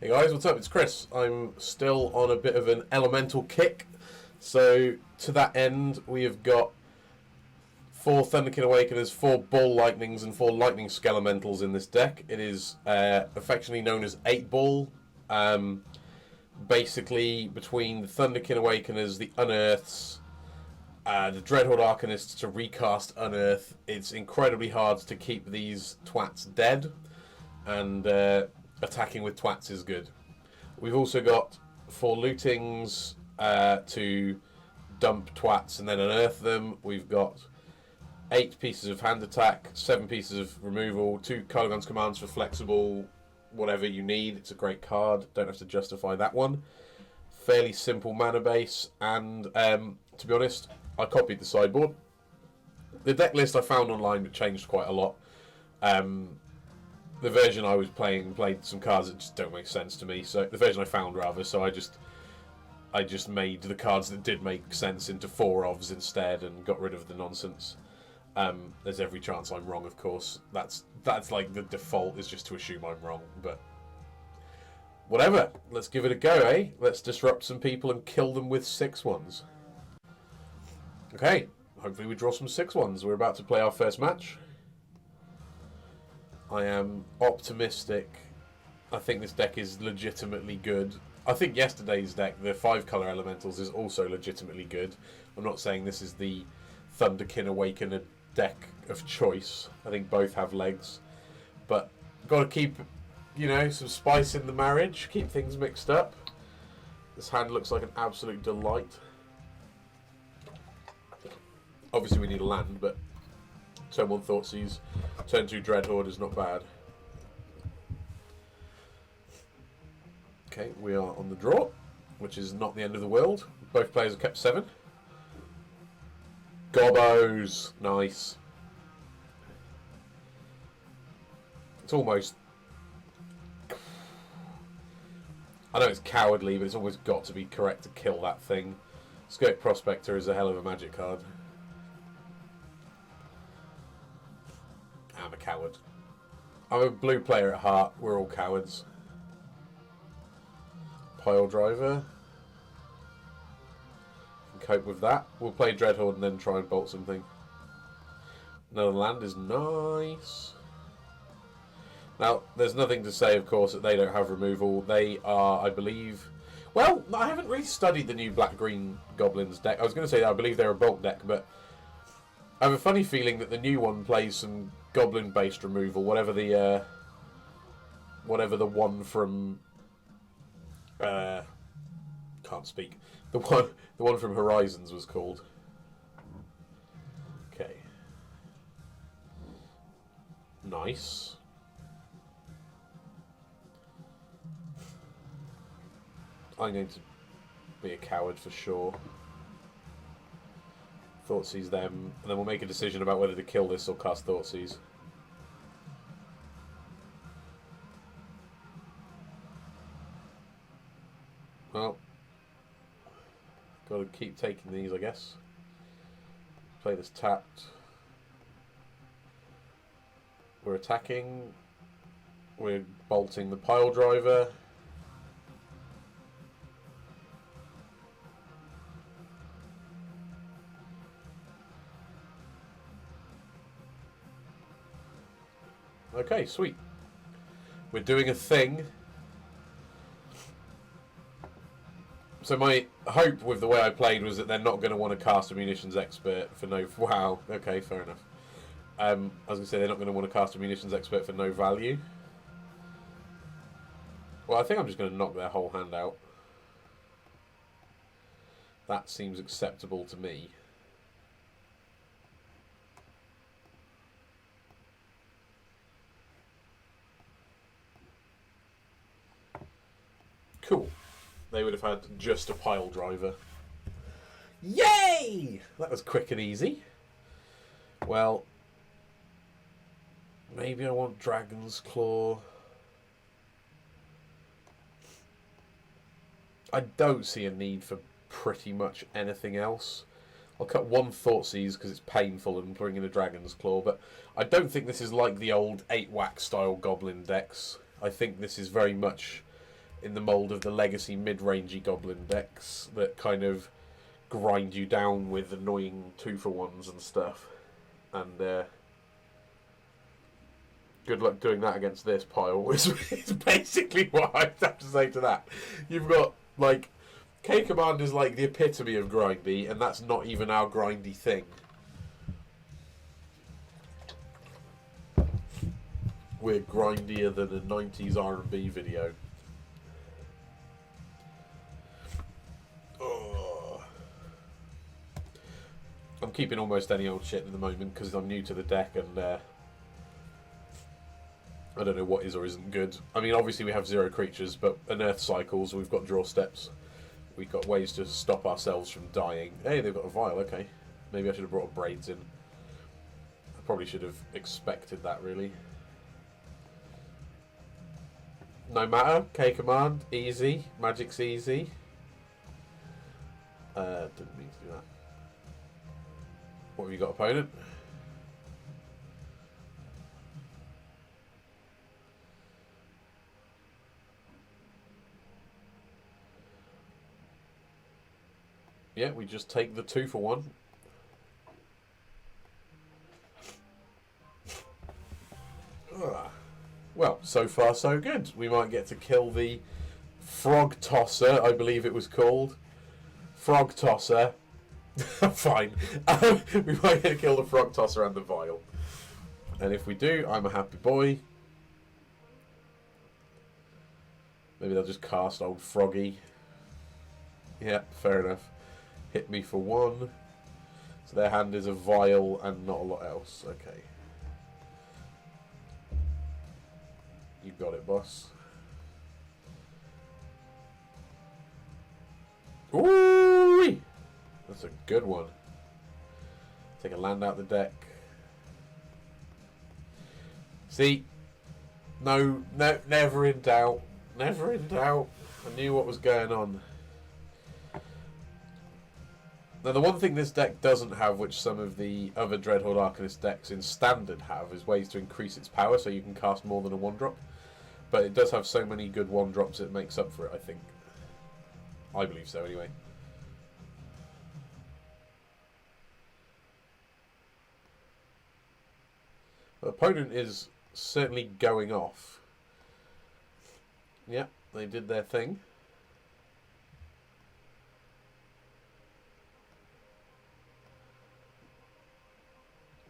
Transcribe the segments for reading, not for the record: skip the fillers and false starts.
Hey guys, what's up? It's Chris. I'm still on a bit of an elemental kick. So, to that end, we have got 4 Thunderkin Awakeners, 4 Ball Lightnings, and 4 Lightning Skelementals in this deck. It is affectionately known as 8 Ball. Basically, between the Thunderkin Awakeners, the Unearths, the Dreadhorde Arcanists to recast Unearth, it's incredibly hard to keep these twats dead, and attacking with twats is good. We've also got 4 Lootings to dump twats and then unearth them. We've got 8 pieces of hand attack, 7 pieces of removal, 2 Cardagon's commands for flexible, whatever you need. It's a great card, don't have to justify that one. Fairly simple mana base, and to be honest, I copied the sideboard. The deck list I found online changed quite a lot. The version I was played some cards that just don't make sense to me. So the version I found, rather. So I just made the cards that did make sense into 4 ofs instead, and got rid of the nonsense. There's every chance I'm wrong, of course. That's like the default, is just to assume I'm wrong. But whatever. Let's give it a go, eh? Let's disrupt some people and kill them with 6/1s. Okay. Hopefully we draw some 6/1s. We're about to play our first match. I am optimistic. I think this deck is legitimately good. I think yesterday's deck, the 5-color Elementals, is also legitimately good. I'm not saying this is the Thunderkin Awakener deck of choice. I think both have legs. But got to keep, some spice in the marriage. Keep things mixed up. This hand looks like an absolute delight. Obviously we need a land, but turn 1 Thoughtseize, turn 2 Dreadhorde is not bad. Okay, we are on the draw, which is not the end of the world. Both players have kept 7. Gobbos, nice. It's almost... I know it's cowardly, but it's almost got to be correct to kill that thing. Scope Prospector is a hell of a magic card. I'm a coward. I'm a blue player at heart. We're all cowards. Pile Driver. Can cope with that. We'll play Dreadhorde and then try and bolt something. Another land is nice. Now, there's nothing to say, of course, that they don't have removal. They are, I believe... Well, I haven't really studied the new Black-Green Goblins deck. I was going to say that I believe they're a bulk deck, but I have a funny feeling that the new one plays some Goblin-based removal, whatever the one from... can't speak. The one from Horizons was called. Okay. Nice. I'm going to be a coward for sure. Thoughtseize them, and then we'll make a decision about whether to kill this or cast Thoughtseize. Well, got to keep taking these, I guess. Play this tapped. We're attacking. We're bolting the Pile Driver. Okay, sweet. We're doing a thing. So my hope with the way I played was that they're not going to want to cast a Munitions Expert for no... Wow, okay, fair enough. I was going to say they're not going to want to cast a Munitions Expert for no value. Well, I think I'm just going to knock their whole hand out. That seems acceptable to me. Cool. They would have had just a Pile Driver. Yay! That was quick and easy. Well, maybe I want Dragon's Claw. I don't see a need for pretty much anything else. I'll cut 1 Thoughtseize because it's painful and bring in a Dragon's Claw, but I don't think this is like the old 8-whack style Goblin decks. I think this is very much in the mould of the legacy mid-rangey goblin decks that kind of grind you down with annoying 2-for-1s and stuff. And good luck doing that against this pile is basically what I have to say to that. You've got, like, K-Command is like the epitome of grindy, and that's not even our grindy thing. We're grindier than a 90s R&B video. Oh. I'm keeping almost any old shit at the moment because I'm new to the deck and I don't know what is or isn't good. I mean, obviously we have 0 creatures, but unearth cycles, we've got draw steps. We've got ways to stop ourselves from dying. Hey, they've got a vial, okay. Maybe I should have brought braids in. I probably should have expected that, really. No matter, K-Command, easy. Magic's easy. Didn't mean to do that. What have you got, opponent? Yeah, we just take the 2-for-1. Well, so far so good. We might get to kill the Frog Tosser, I believe it was called. Frog Tosser. Fine. We might get to kill the Frog Tosser and the Vial. And if we do, I'm a happy boy. Maybe they'll just cast old Froggy. Yeah, fair enough. Hit me for 1. So their hand is a Vial and not a lot else. Okay. You got it, boss. Ooh! That's a good one. Take a land out the deck. See? No, never in doubt. Never in doubt. I knew what was going on. Now, the one thing this deck doesn't have, which some of the other Dreadhorde Arcanist decks in Standard have, is ways to increase its power so you can cast more than a 1-drop. But it does have so many good 1-drops it makes up for it, I think. I believe so, anyway. The opponent is certainly going off. Yep, they did their thing.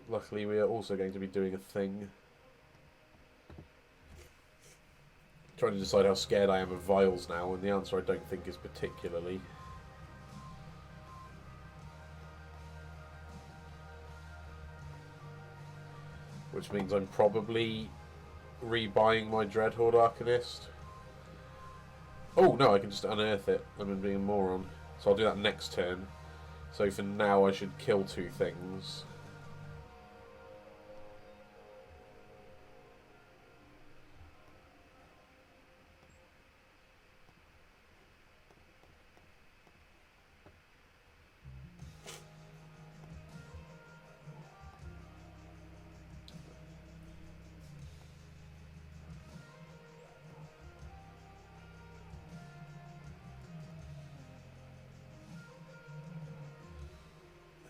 Luckily, we are also going to be doing a thing. Trying to decide how scared I am of vials now, and the answer I don't think is particularly. Which means I'm probably rebuying my Dreadhorde Arcanist. Oh no, I can just unearth it. I'm being a moron. So I'll do that next turn. So for now I should kill 2 things.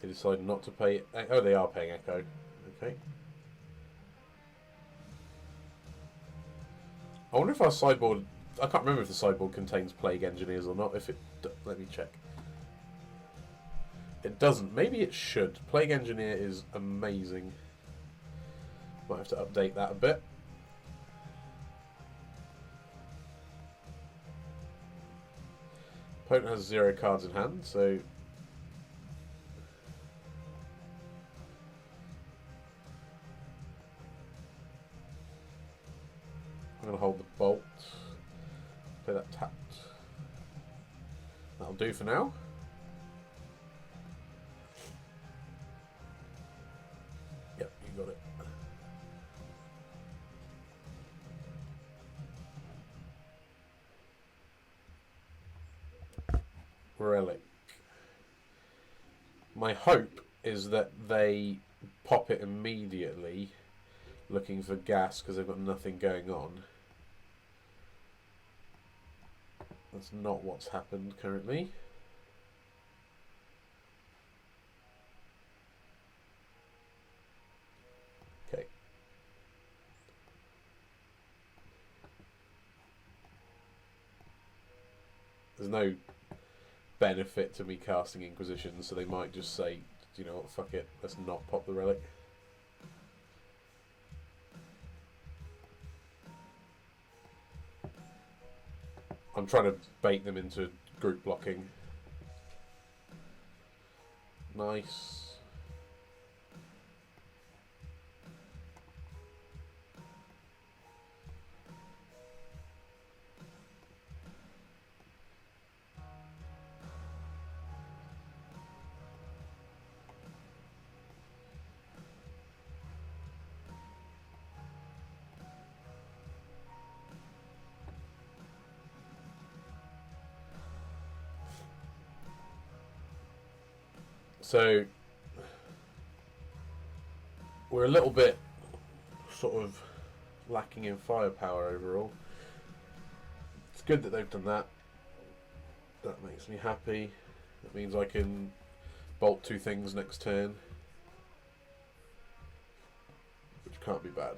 They decide not to pay. Oh, they are paying Echo. Okay. I wonder if our sideboard. I can't remember if the sideboard contains Plague Engineers or not. If it, let me check. It doesn't. Maybe it should. Plague Engineer is amazing. Might have to update that a bit. Opponent has 0 cards in hand, so. I'm going to hold the bolt. Play that tapped. That'll do for now. Yep, you got it. Relic. My hope is that they pop it immediately, looking for gas because they've got nothing going on. That's not what's happened currently. Okay. There's no benefit to me casting Inquisition, so they might just say, you know what, fuck it, let's not pop the relic. I'm trying to bait them into group blocking. Nice. So we're a little bit sort of lacking in firepower overall. It's good that they've done that. That makes me happy. That means I can bolt 2 things next turn, which can't be bad.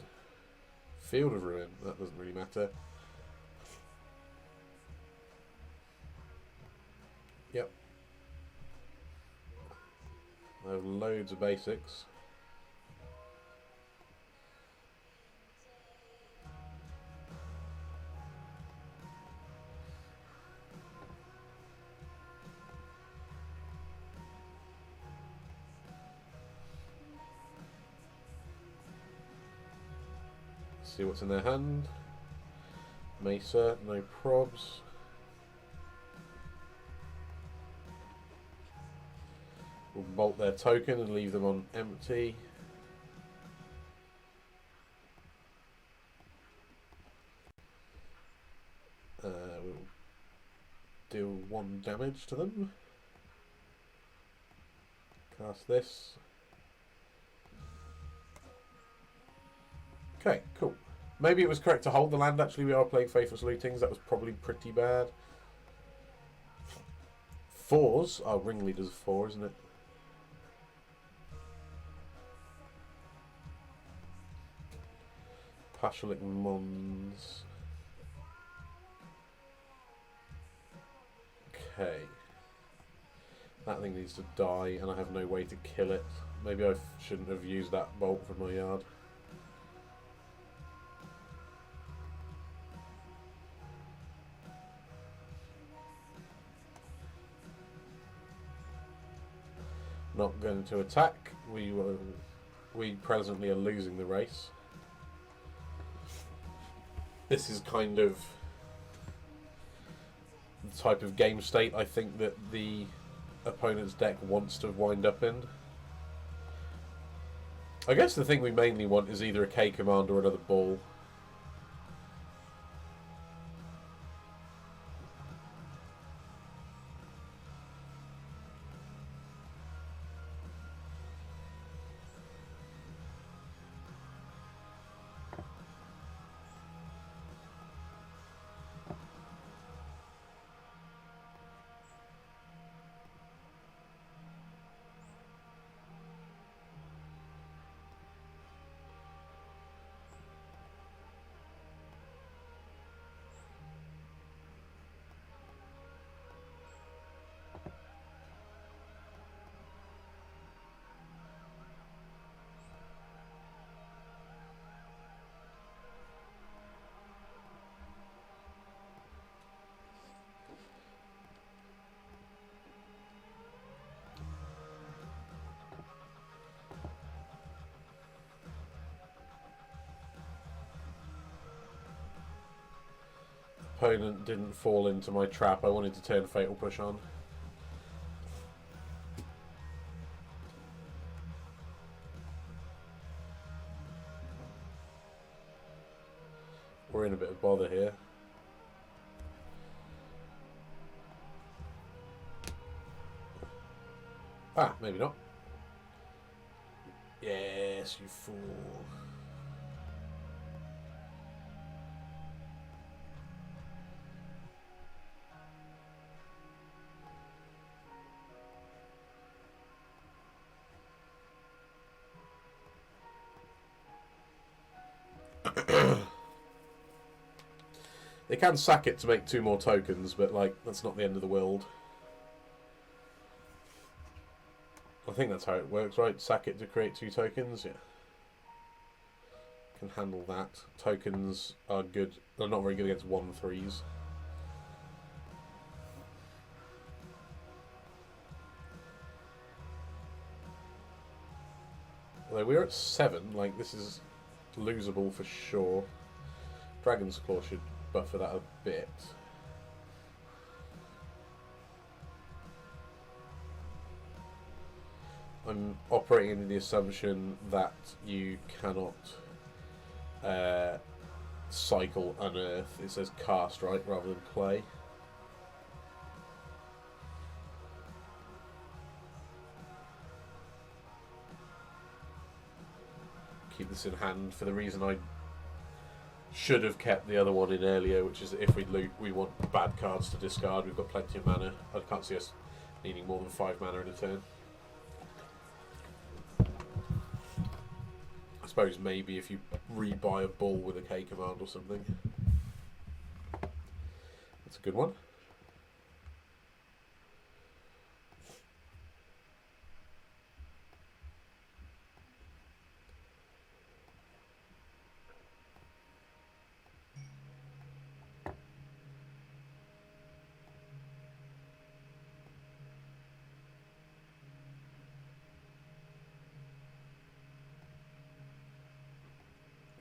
Field of Ruin, that doesn't really matter. Yep. I have loads of basics. See what's in their hand. Mesa, no probs. We'll bolt their token and leave them on empty. We'll deal 1 damage to them. Cast this. Okay, cool. Maybe it was correct to hold the land. Actually, we are playing Faithless Lootings. That was probably pretty bad. 4s. Oh, Ringleader's 4, isn't it? Pashalik Mons. Okay. That thing needs to die, and I have no way to kill it. Maybe I shouldn't have used that bolt from my yard. Not going to attack. We presently are losing the race. This is kind of the type of game state I think that the opponent's deck wants to wind up in. I guess the thing we mainly want is either a K command or another ball. Opponent didn't fall into my trap. I wanted to turn Fatal Push on. We're in a bit of bother here. Ah, maybe not. Yes, you fool. They can sack it to make 2 more tokens, but like that's not the end of the world. I think that's how it works, right? Sack it to create 2 tokens, yeah. Can handle that. Tokens are good. They're not very good against 1/3s. Although we're at 7, like this is losable for sure. Dragon's Claw should buffer that a bit. I'm operating under the assumption that you cannot cycle Unearth. It says cast, right, rather than play. Keep this in hand for the reason I should have kept the other one in earlier, which is if we loot, we want bad cards to discard. We've got plenty of mana. I can't see us needing more than 5 mana in a turn. I suppose maybe if you rebuy a bull with a K command or something. That's a good one.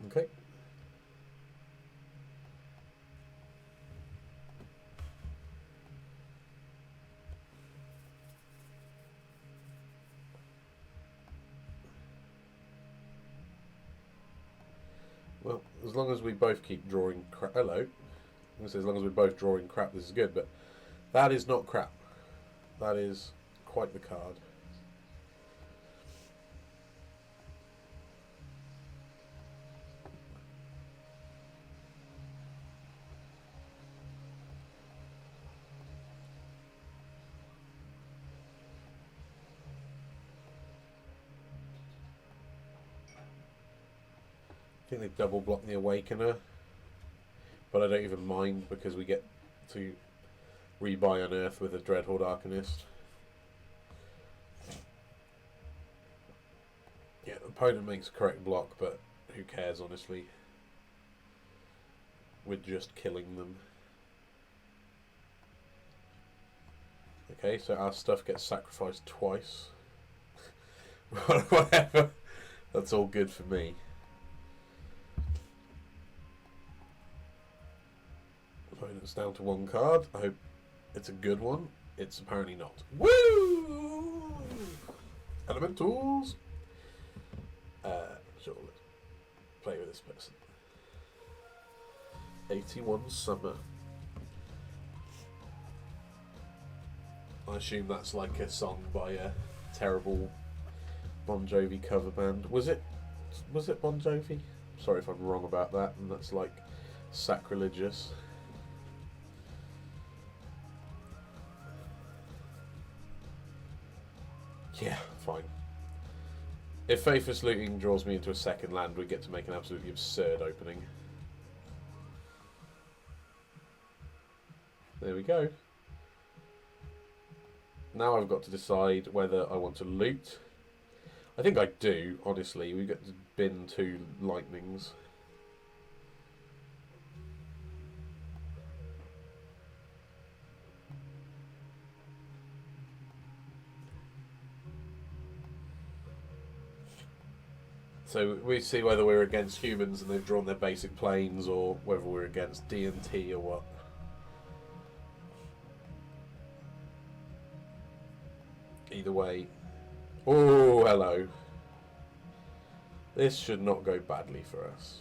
Okay. Well, as long as we both keep drawing crap. Hello. As long as we're both drawing crap, this is good, but that is not crap. That is quite the card. I think they double block the Awakener, but I don't even mind because we get to rebuy Unearth with a Dreadhorde Arcanist. Yeah, the opponent makes a correct block, but who cares, honestly? We're just killing them. Okay, so our stuff gets sacrificed twice. Whatever. That's all good for me. Opponent's down to 1 card. I hope it's a good one. It's apparently not. Woo! Elementals! Sure, let's play with this person. 81 Summer. I assume that's like a song by a terrible Bon Jovi cover band. Was it Bon Jovi? Sorry if I'm wrong about that, and that's like sacrilegious. Yeah, fine. If Faithless Looting draws me into a second land, we get to make an absolutely absurd opening. There we go. Now I've got to decide whether I want to loot. I think I do, honestly. We get to bin 2 lightnings. So we see whether we're against humans and they've drawn their basic planes, or whether we're against D&T or what. Either way. Oh, hello. This should not go badly for us.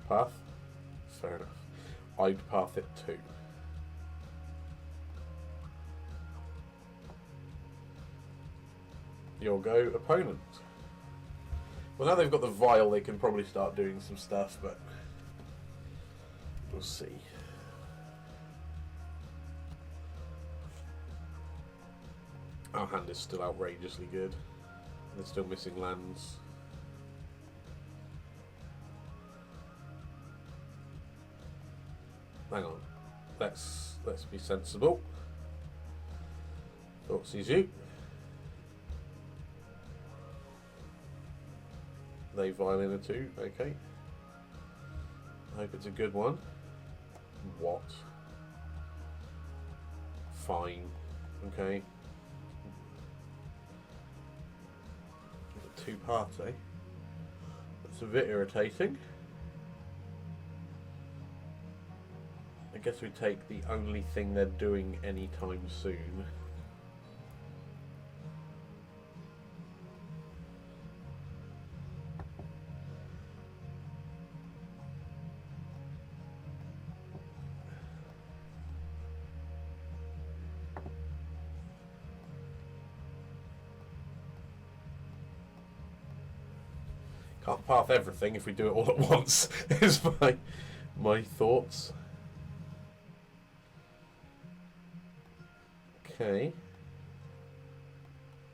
Path? Fair enough. I'd path it too. You'll go opponent. Well, now they've got the vial, they can probably start doing some stuff, but we'll see. Our hand is still outrageously good. They're still missing lands. Hang on. Let's be sensible. Thought sees you. They violin a 2, okay. I hope it's a good one. What? Fine. Okay. Two parts, eh? That's a bit irritating. I guess we take the only thing they're doing anytime soon. Can't path everything if we do it all at once, is my thoughts. Okay.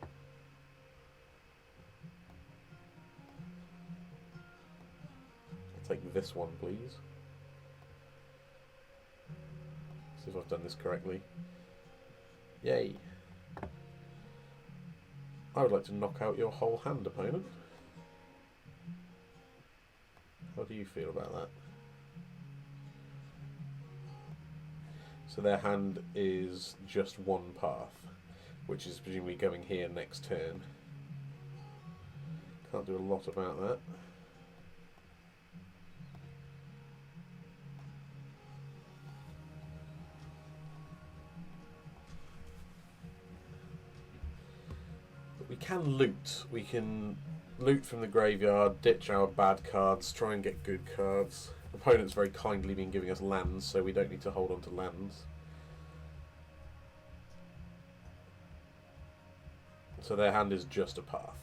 I'll take this one, please. See if I've done this correctly. Yay. I would like to knock out your whole hand, opponent. How do you feel about that? So their hand is just one path, which is presumably going here next turn. Can't do a lot about that. But we can loot. We can loot from the graveyard, ditch our bad cards, try and get good cards. Opponent's very kindly been giving us lands, so we don't need to hold on to lands. So their hand is just a path.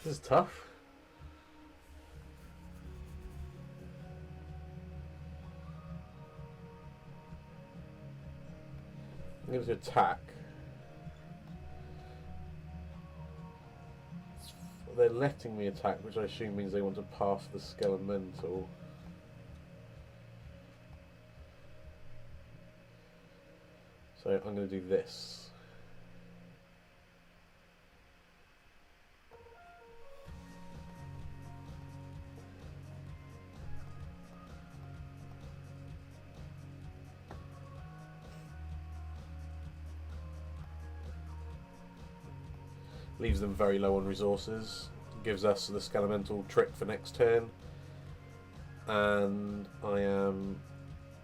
This is tough. I'm going to attack. They're letting me attack, which I assume means they want to pass the skelemental. So I'm going to do this. Leaves them very low on resources. Gives us the skelemental trick for next turn. And I am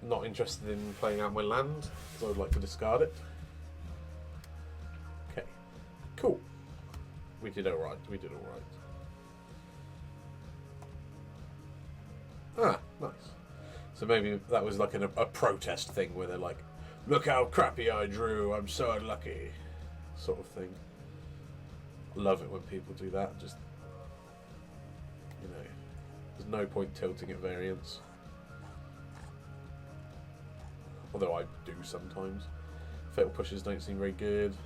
not interested in playing out my land, because I would like to discard it. Okay, cool. We did alright, we did alright. Ah, nice. So maybe that was like a protest thing where they're like, look how crappy I drew, I'm so unlucky, sort of thing. Love it when people do that. Just, you know, there's no point tilting at variance. Although I do sometimes. Fatal pushes don't seem very good.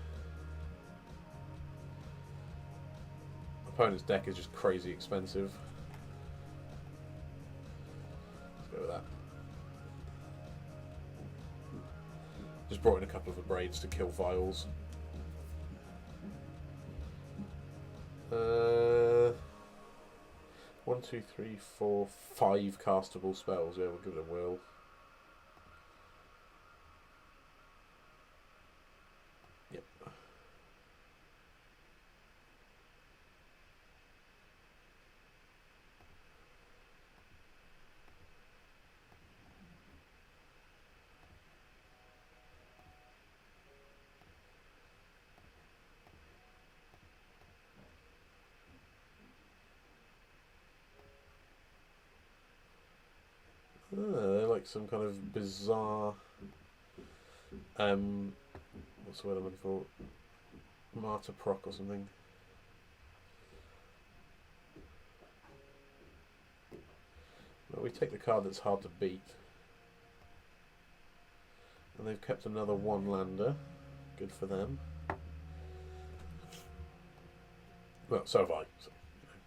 Opponent's deck is just crazy expensive. Let's go with that. Just brought in a couple of abrades to kill vials. 1, 2, 3, 4, 5 castable spells. Yeah, we'll give it a whirl. Yep. They're like some kind of bizarre What's the word I'm looking for? Martyr proc or something. Well, we take the card that's hard to beat. And they've kept another one lander. Good for them. Well, so have I. So,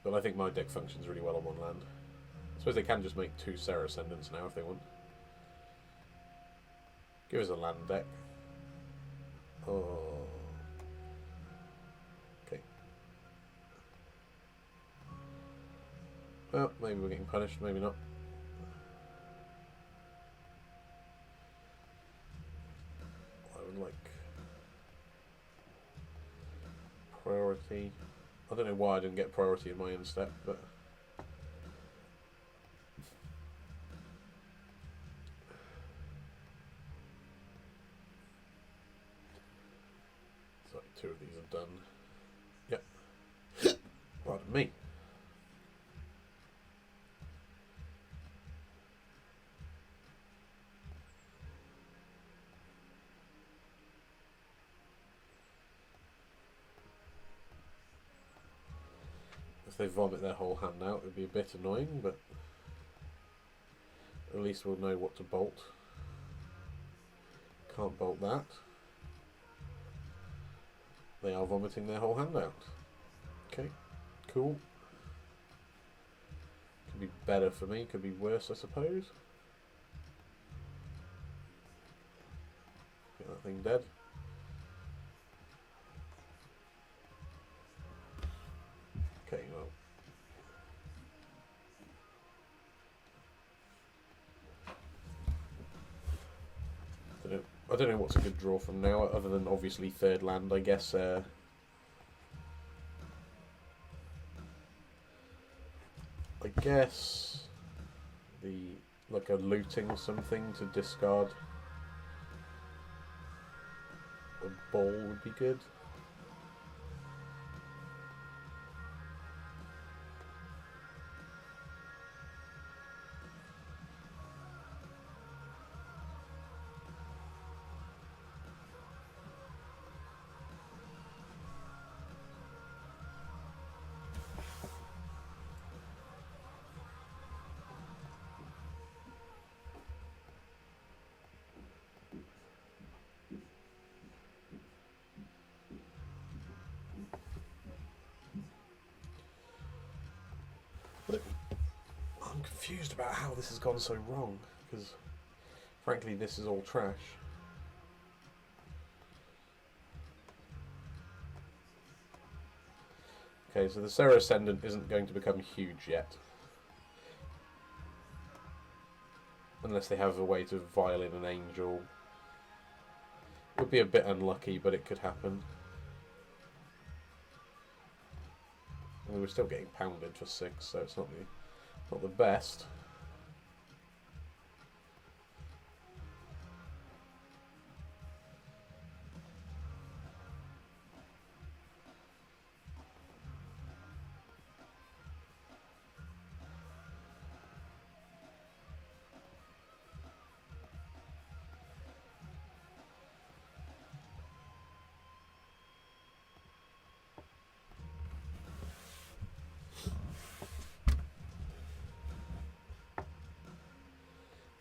but I think my deck functions really well on one land. I suppose they can just make 2 Serra Ascendants now if they want. Give us a land deck. Oh. Okay. Well, maybe we're getting punished, maybe not. I would like priority. I don't know why I didn't get priority in my end step, but sorry, 2 of these are done. Yep. Pardon me. If they vomit their whole hand out, it would be a bit annoying, but at least we'll know what to bolt. Can't bolt that. They are vomiting their whole hand out. Okay, cool. Could be better for me, could be worse, I suppose. Get that thing dead. Okay, well. I don't know what's a good draw from now, other than obviously third land, I guess. I guess like a looting or something to discard a ball would be good. I'm confused about how this has gone so wrong, because frankly this is all trash. Okay, so the Serra Ascendant isn't going to become huge yet. Unless they have a way to violin an angel. It would be a bit unlucky, but it could happen. I mean, we're still getting pounded for 6, so it's not the best.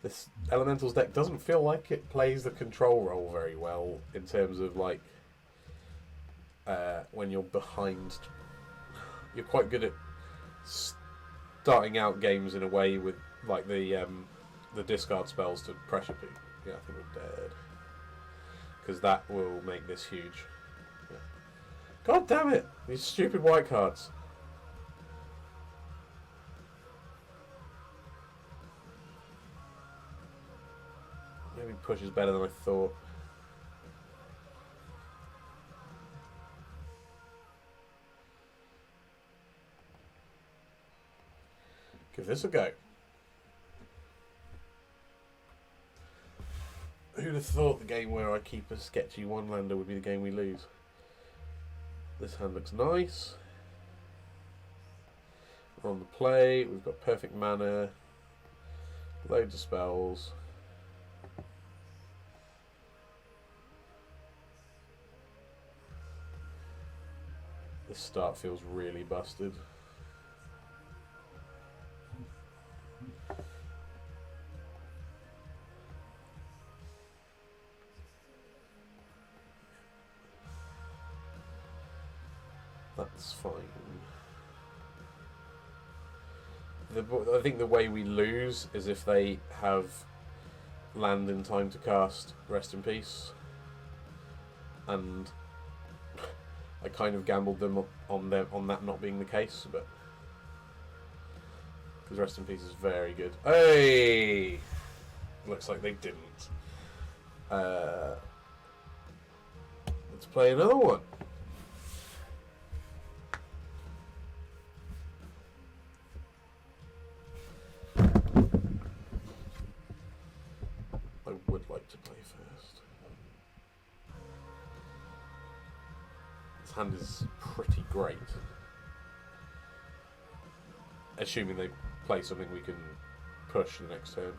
This Elementals deck doesn't feel like it plays the control role very well in terms of like when you're behind. You're quite good at starting out games in a way with like the discard spells to pressure people. Yeah, I think we're dead because that will make this huge. Yeah. God damn it! These stupid white cards. Maybe push is better than I thought. Give this a go. Who'd have thought the game where I keep a sketchy one-lander would be the game we lose? This hand looks nice. We're on the play. We've got perfect mana. Loads of spells. This start feels really busted. That's fine. I think the way we lose is if they have land in time to cast Rest in Peace. And I kind of gambled them on that not being the case, but because Rest in Peace is very good. Hey, looks like they didn't. Let's play another one. I would like to play first. This hand is pretty great. Assuming they play something we can push the next turn.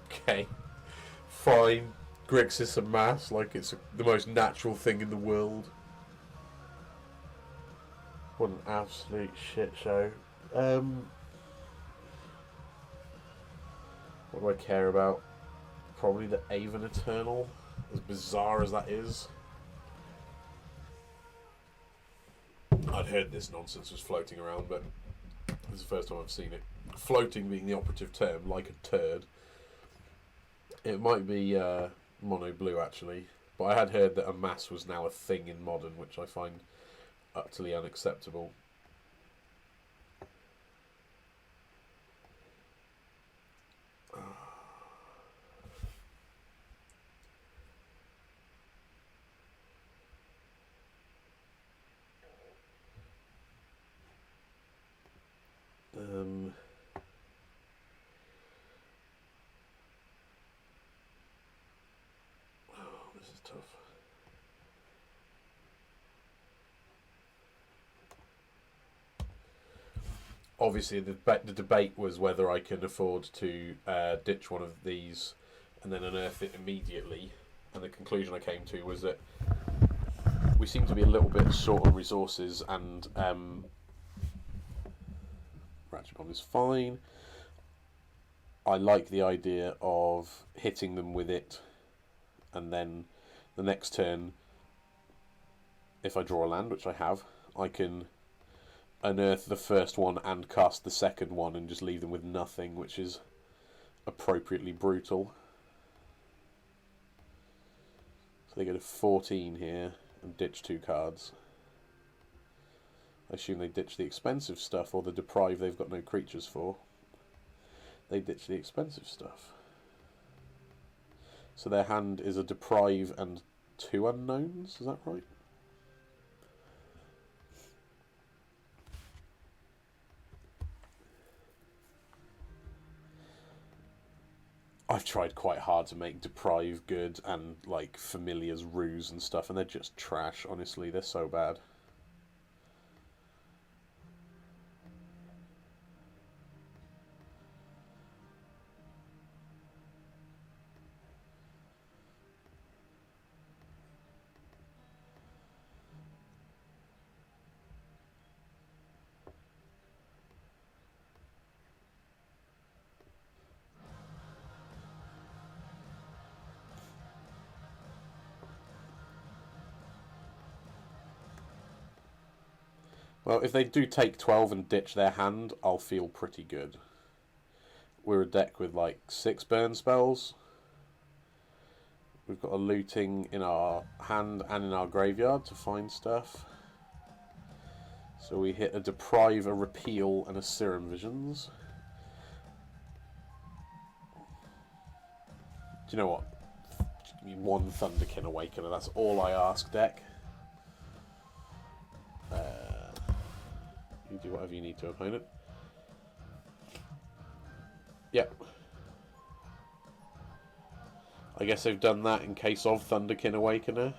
Okay, fine. Grixis a mass like it's the most natural thing in the world. What an absolute shit show. What do I care about? Probably the Avon Eternal, as bizarre as that is. I'd heard this nonsense was floating around, but this is the first time I've seen it. Floating being the operative term, like a turd. It might be mono blue actually, but I had heard that a mass was now a thing in modern, which I find utterly unacceptable. This is tough. Obviously, the debate was whether I can afford to ditch one of these and then unearth it immediately. And the conclusion I came to was that we seem to be a little bit short on resources, and Ratchet Bomb is fine. I like the idea of hitting them with it, and then the next turn, if I draw a land, which I have, I can unearth the first one and cast the second one and just leave them with nothing, which is appropriately brutal. So they go to 14 here and ditch 2 cards. I assume they ditch the expensive stuff, or the deprive they've got no creatures for. They ditch the expensive stuff. So their hand is a deprive and 2 unknowns, is that right? I've tried quite hard to make deprive good and like familiars ruse and stuff, and they're just trash, honestly. They're so bad. Well, if they do take 12 and ditch their hand, I'll feel pretty good. We're a deck with like 6 burn spells. We've got a looting in our hand and in our graveyard to find stuff. So we hit a deprive, a repeal, and a Serum Visions. Do you know what? Give me 1 Thunderkin Awakener, that's all I ask, deck. You do whatever you need to, opponent. Yep. I guess they've done that in case of Thunderkin Awakener.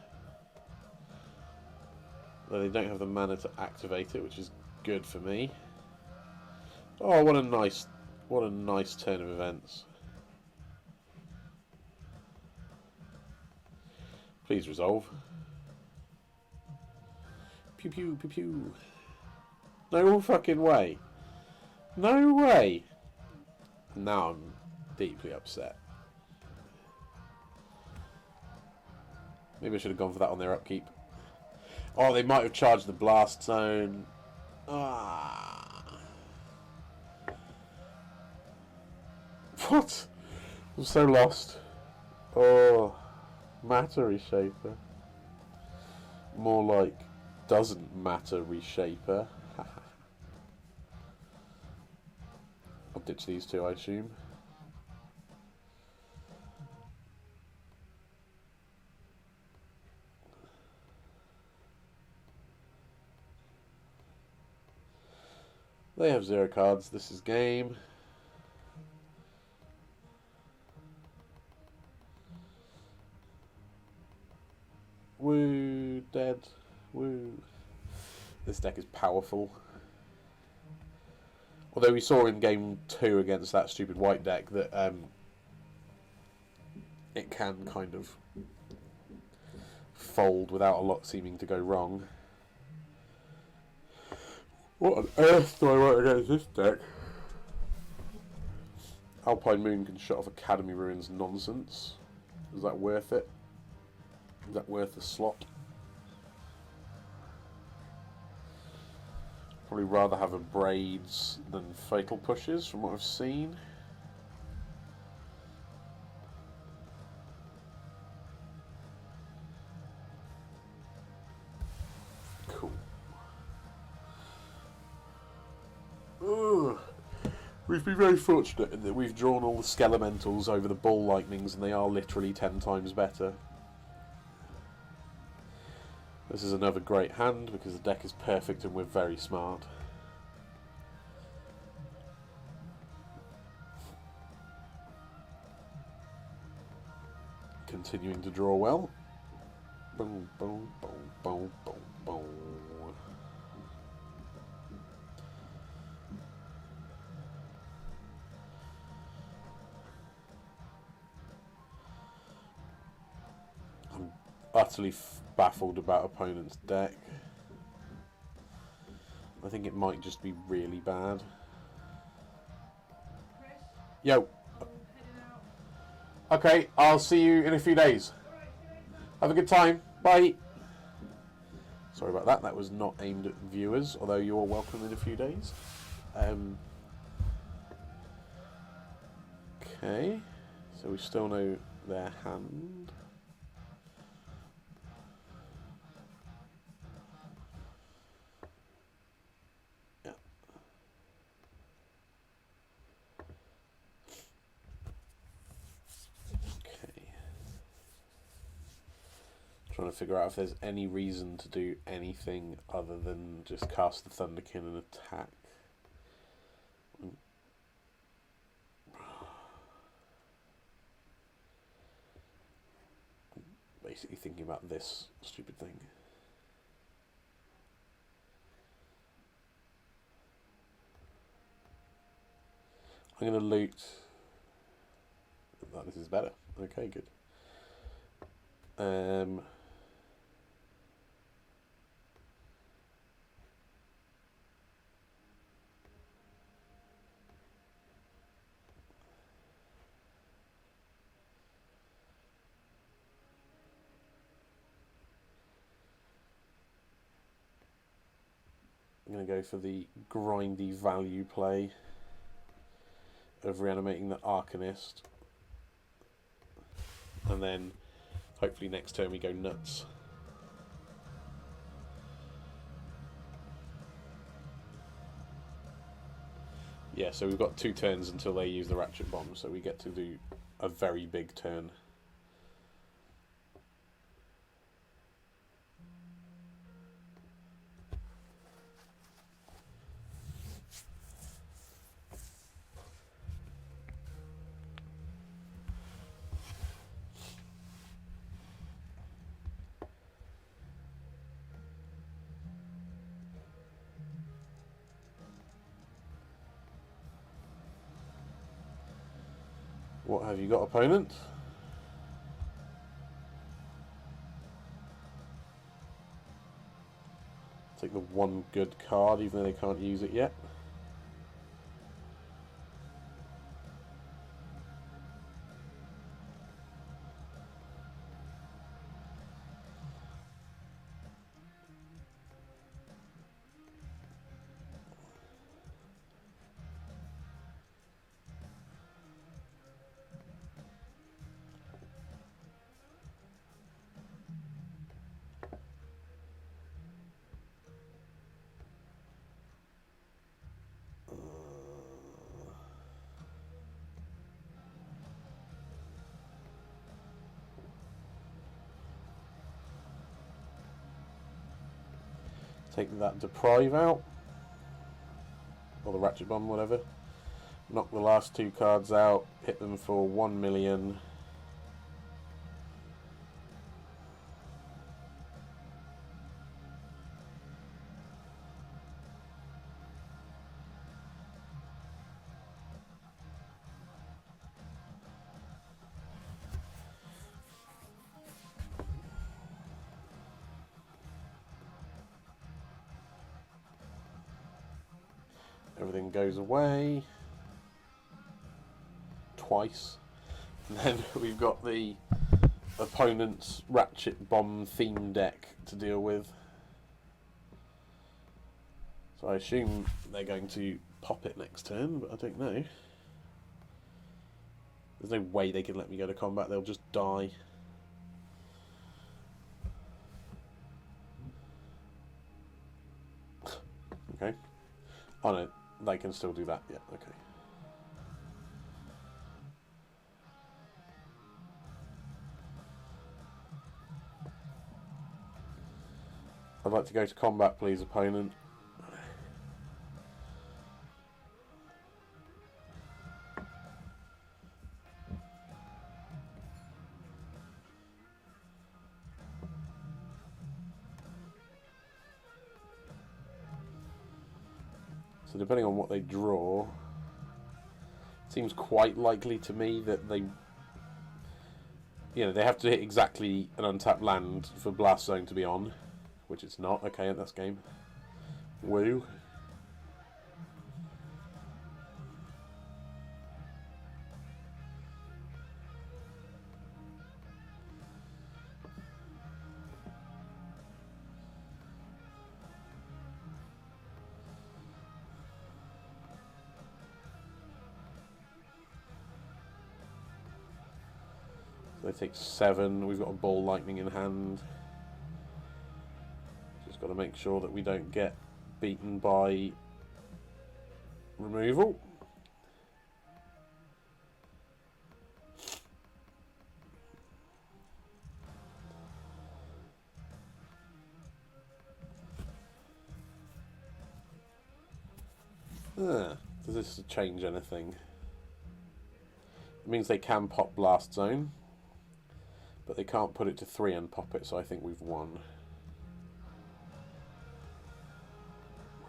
Though they don't have the mana to activate it, which is good for me. Oh, what a nice turn of events. Please resolve. Pew pew pew pew. No fucking way. No way. Now I'm deeply upset. Maybe I should have gone for that on their upkeep. Oh, they might have charged the blast zone. Ah. What? I'm so lost. Oh, matter reshaper. More like doesn't matter reshaper. I'll ditch these two, I assume. They have 0 cards. This is game. Woo, dead. Woo. This deck is powerful. Although we saw in game 2 against that stupid white deck that it can kind of fold without a lot seeming to go wrong. What on earth do I want against this deck? Alpine Moon can shut off Academy Ruins nonsense. Is that worth it? Is that worth the slot? Probably rather have a Braids than Fatal Pushes from what I've seen. Cool. Ugh. We've been very fortunate in that we've drawn all the Skelementals over the Ball Lightnings and they are literally 10 times better. This is another great hand because the deck is perfect and we're very smart. Continuing to draw well. Boom, boom, boom, boom, boom, boom. I'm utterly baffled about opponent's deck. I think it might just be really bad. Chris, Yo. heading out. Okay, I'll see you in a few days. Have a good time. Bye. Sorry about that. That was not aimed at viewers, although you're welcome in a few days. Okay, so we still know their hand. Yeah. Okay. Trying to figure out if there's any reason to do anything other than just cast the Thunderkin and attack. Basically thinking about this stupid thing. I'm going to loot. Oh, this is better. Okay, good. I'm going to go for the grindy value play of reanimating the Arcanist. And then hopefully next turn we go nuts. Yeah, so we've got 2 turns until they use the Ratchet Bomb, so we get to do a very big turn. What have you got, opponent? Take the one good card, even though they can't use it yet. Take that Deprive out, or the Ratchet Bomb, whatever. Knock the last two cards out, hit them for 1 million. Everything goes away twice, and then we've got the opponent's Ratchet Bomb theme deck to deal with. So I assume they're going to pop it next turn, but I don't know. There's no way they can let me go to combat, they'll just die. Okay. Oh no, they can still do that, yeah, okay. I'd like to go to combat, please, opponent. So depending on what they draw, it seems quite likely to me that they, they have to hit exactly an untapped land for Blast Zone to be on, which it's not. Okay, that's game. Woo. They take 7. We've got a Ball Lightning in hand. Just got to make sure that we don't get beaten by removal. Does this change anything? It means they can pop Blast Zone, but they can't put it to 3 and pop it, so I think we've won.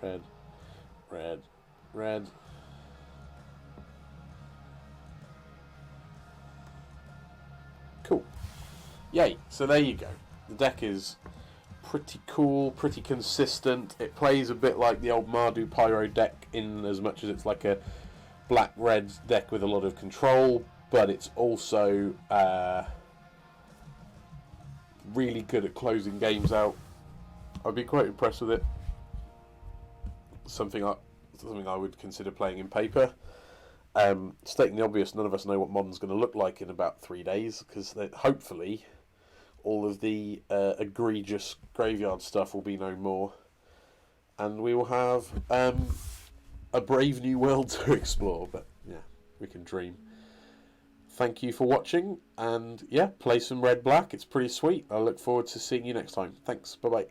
Red, red, red. Cool. Yay, so there you go. The deck is pretty cool, pretty consistent. It plays a bit like the old Mardu Pyro deck in as much as it's like a black-red deck with a lot of control, but it's also really good at closing games out. I'd be quite impressed with it. Something I would consider playing in paper. Stating the obvious, none of us know what Modern's going to look like in about 3 days, because hopefully all of the egregious graveyard stuff will be no more, and we will have a brave new world to explore. But yeah, we can dream. Thank you for watching, and yeah, play some red black. It's pretty sweet. I look forward to seeing you next time. Thanks. Bye bye.